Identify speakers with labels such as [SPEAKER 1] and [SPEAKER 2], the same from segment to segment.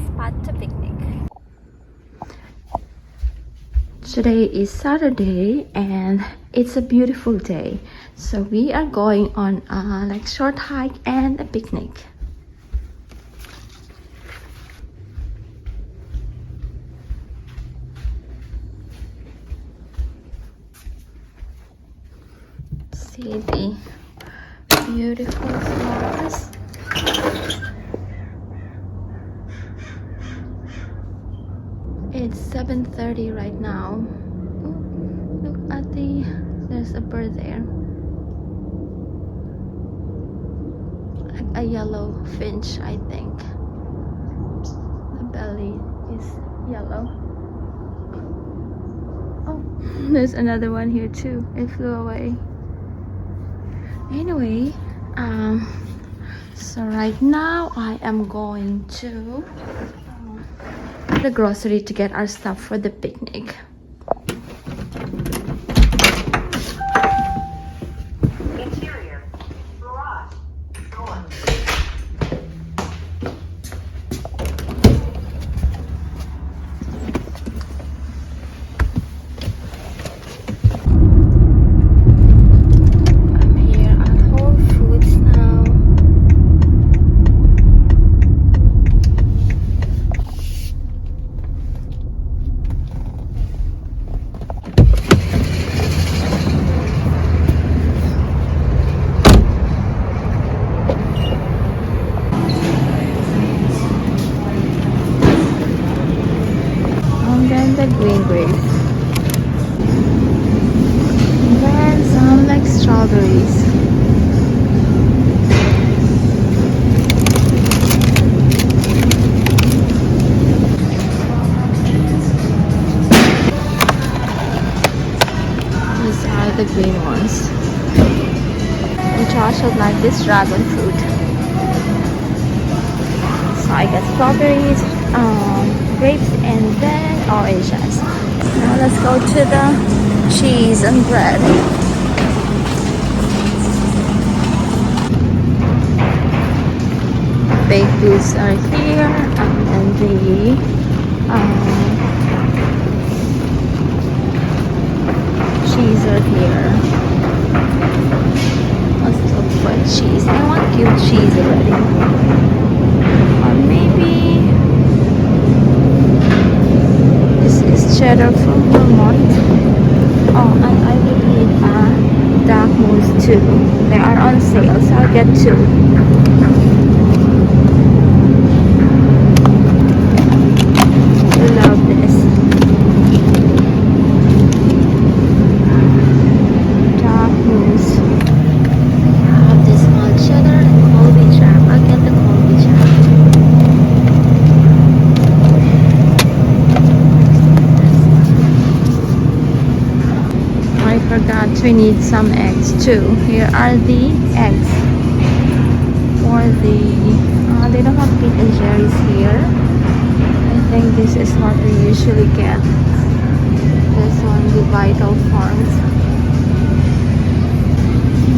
[SPEAKER 1] spot to picnic. Today is Saturday and it's a beautiful day, so we are going on a short hike and a picnic. See the beautiful flowers. It's 7:30 right now. Ooh, look at there's a bird there. Like a yellow finch, I think. The belly is yellow. Oh, there's another one here too. It flew away. Anyway, so right now I am going to the grocery to get our stuff for the picnic.
[SPEAKER 2] Interior, garage, door.
[SPEAKER 1] I'm here at Whole Foods now. And then the green grapes. And then some strawberries. These are the green ones. And Josh would like this dragon fruit. So I got strawberries, grapes, and then oranges. Now let's go to the cheese and bread. Baked goods are here, and then the cheese are here. Let's look for cheese. I want cube cheese already. Or maybe this is cheddar from Vermont. Oh, and I will need dark mousse too. They are on sale, so I'll get two. I love this. Dark mousse. I have this small cheddar and Colby Jack. I'll get the Colby Jack. I forgot we need some eggs too. Here are the eggs for they don't have Pete and Jerry's here. I think this is what we usually get. This one, the Vital Farms.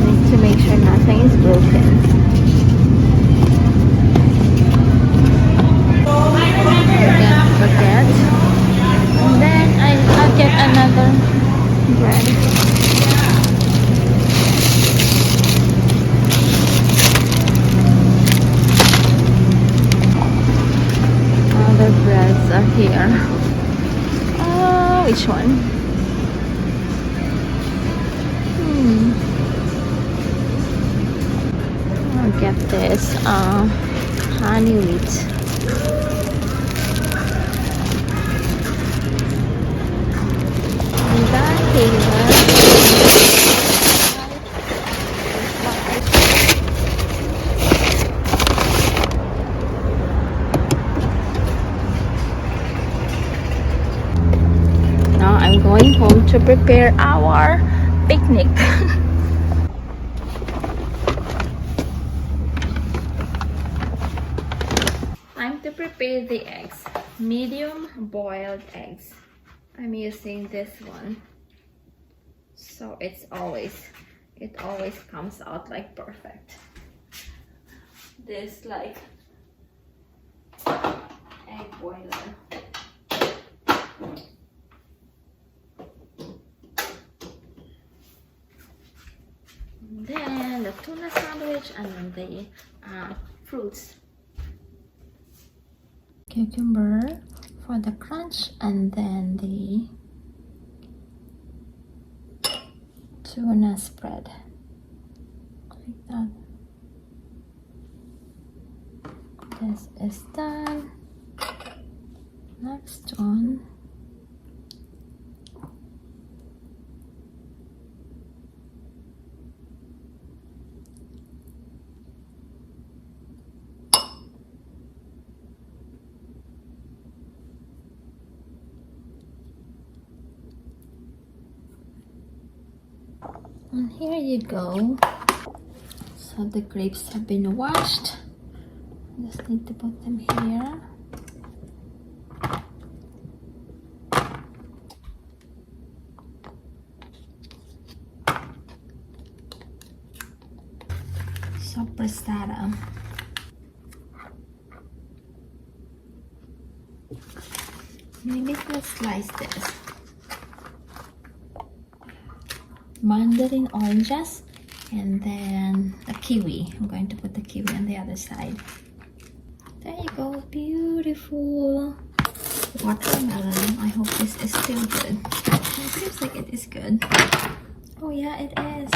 [SPEAKER 1] Need to make sure nothing is broken. Forget. And then I'll get another bread. Other breads are here. Oh, which one? I'll get this honey wheat. And then here. Now I'm going home to prepare our picnic. Time to prepare the eggs. Medium boiled eggs. I'm using this one. So it always comes out like perfect. This egg boiler. And then the tuna sandwich and then the fruits. Cucumber for the crunch and then the tuna spread. Like that. This is done. Next one. And here you go. So the grapes have been washed. Just need to put them here. Sopressata. Maybe let's slice this. Mandarin oranges and then a kiwi. I'm going to put the kiwi on the other side. There you go, beautiful watermelon. I hope this is still good. It seems like it is good. Oh yeah, it is.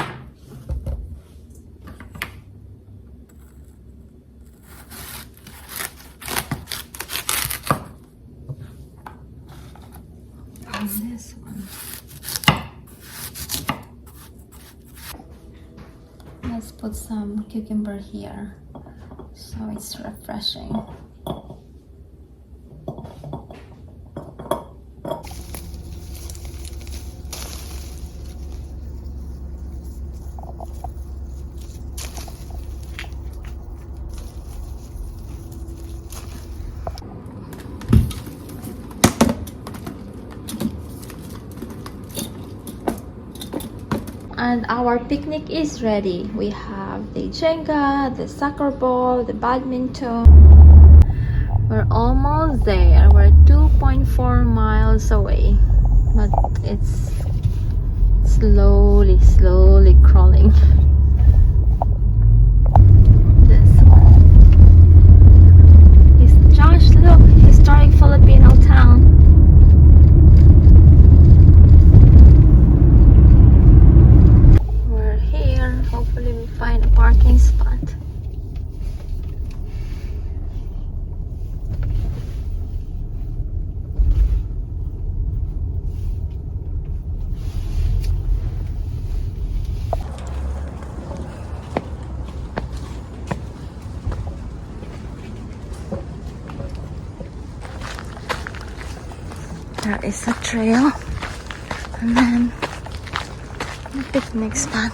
[SPEAKER 1] And this one. Let's put some cucumber here so it's refreshing. And our picnic is ready. We have the Jenga, the soccer ball, the badminton. We're almost there. We're 2.4 miles away. But it's slowly crawling. This one. Josh, look, historic Filipino town. Hopefully we find a parking spot. There is a trail and then the picnic spot.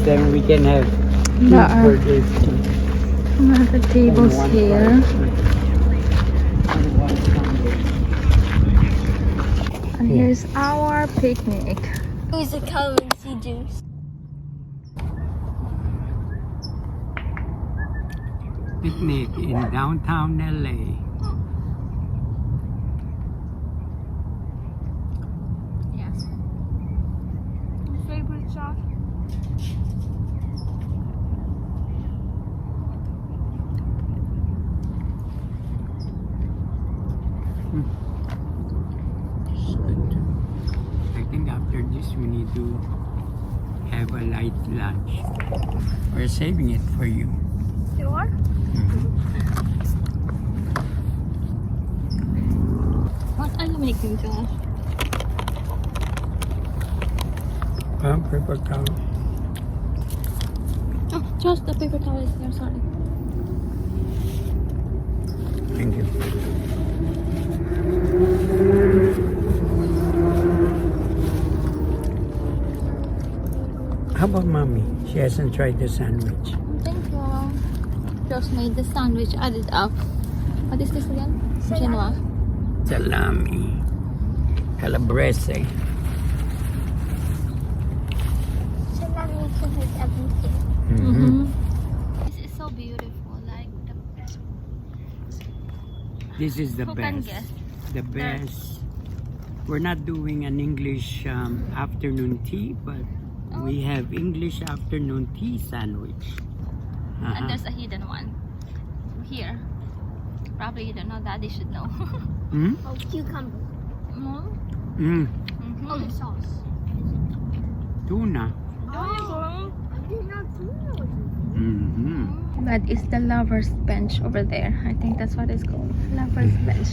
[SPEAKER 3] Then we can have
[SPEAKER 1] the tables here. And here's our picnic.
[SPEAKER 4] Who's the calamansi juice?
[SPEAKER 3] Picnic in downtown LA.
[SPEAKER 1] Yes. Your favorite shot?
[SPEAKER 3] I think after this we need to have a light lunch. We're saving it for you.
[SPEAKER 1] You are? What are you making, Josh?
[SPEAKER 3] Paper towel.
[SPEAKER 1] Oh, Josh, the paper towel is there, sorry.
[SPEAKER 3] Thank you. How about mommy? She hasn't tried the sandwich.
[SPEAKER 1] Thank you. just made the sandwich, added up. What is this again? Genoa.
[SPEAKER 3] Salami. Calabrese.
[SPEAKER 4] Salami has everything.
[SPEAKER 3] Mhm.
[SPEAKER 1] This is so beautiful. Like
[SPEAKER 3] This is the
[SPEAKER 1] who can
[SPEAKER 3] best.
[SPEAKER 1] guess?
[SPEAKER 3] The best. We're not doing an English afternoon tea, but we have English afternoon tea sandwich.
[SPEAKER 1] And there's a hidden one here. Probably you don't know. Daddy should know.
[SPEAKER 3] Hmm?
[SPEAKER 4] Oh, cucumber.
[SPEAKER 1] Mm.
[SPEAKER 3] Mm.
[SPEAKER 4] Oh, the sauce.
[SPEAKER 3] Tuna.
[SPEAKER 4] I did not know.
[SPEAKER 3] Mm-hmm.
[SPEAKER 1] That is the lover's bench over there. I think that's what it's called. Lover's bench.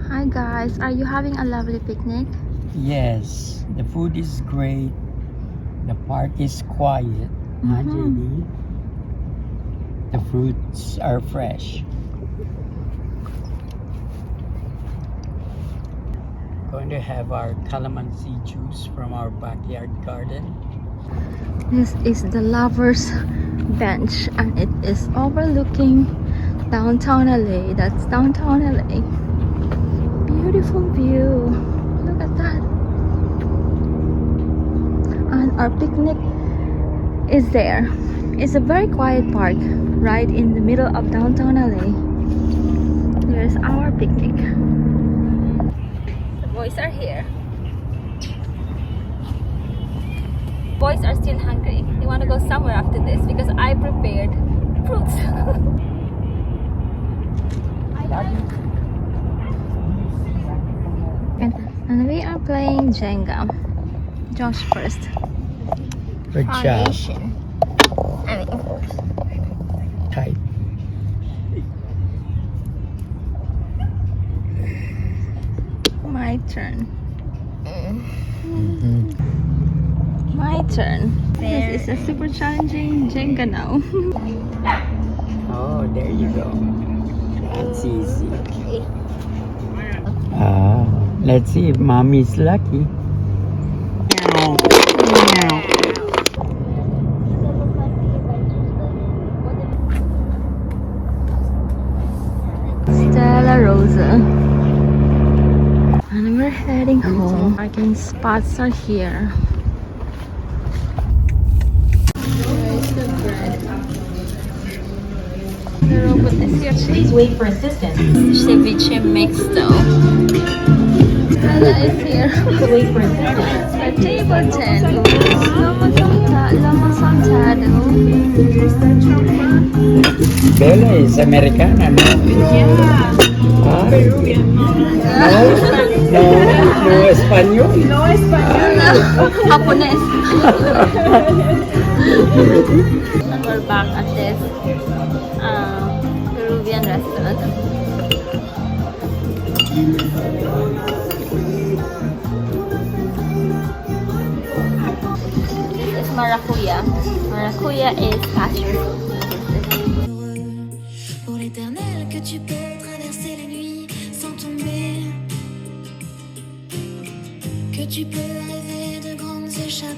[SPEAKER 1] Hi guys, are you having a lovely picnic?
[SPEAKER 3] Yes, the food is great. The park is quiet. Huh, JD? The fruits are fresh. Going to have our calamansi juice from our backyard garden.
[SPEAKER 1] This is the lover's bench and it is overlooking downtown LA. That's downtown LA. Beautiful view. Look at that. And our picnic is there. It's a very quiet park right in the middle of downtown LA. Here's our picnic. The boys are here. Boys are still hungry. They want to go somewhere after this because I prepared fruits. And we are playing Jenga. Josh first.
[SPEAKER 3] Good job.
[SPEAKER 4] Foundation. I mean,
[SPEAKER 3] Type.
[SPEAKER 1] My turn.
[SPEAKER 3] Mm-hmm.
[SPEAKER 1] My turn. This is a super challenging Jenga now.
[SPEAKER 3] Oh, there you go. That's easy.
[SPEAKER 4] okay.
[SPEAKER 3] Let's see if mommy's lucky.
[SPEAKER 1] Stella Rosa. And we're heading home. Parking spots are here. There's the bread. The robot is here.
[SPEAKER 2] Please wait for assistance.
[SPEAKER 1] Ceviche mix dough. Stella is here.
[SPEAKER 2] Please wait for assistance.
[SPEAKER 1] The table 10. Lama saltado.
[SPEAKER 3] Bella is Americana, no? Yeah. Peruvian. No español.
[SPEAKER 2] No español.
[SPEAKER 1] Japones. And we're back at this Peruvian restaurant. This is maracuya. Maracuya is cashew.
[SPEAKER 5] Pour l'éternel que tu peux traverser la nuit sans tomber, que tu peux rêver de grandes échappées.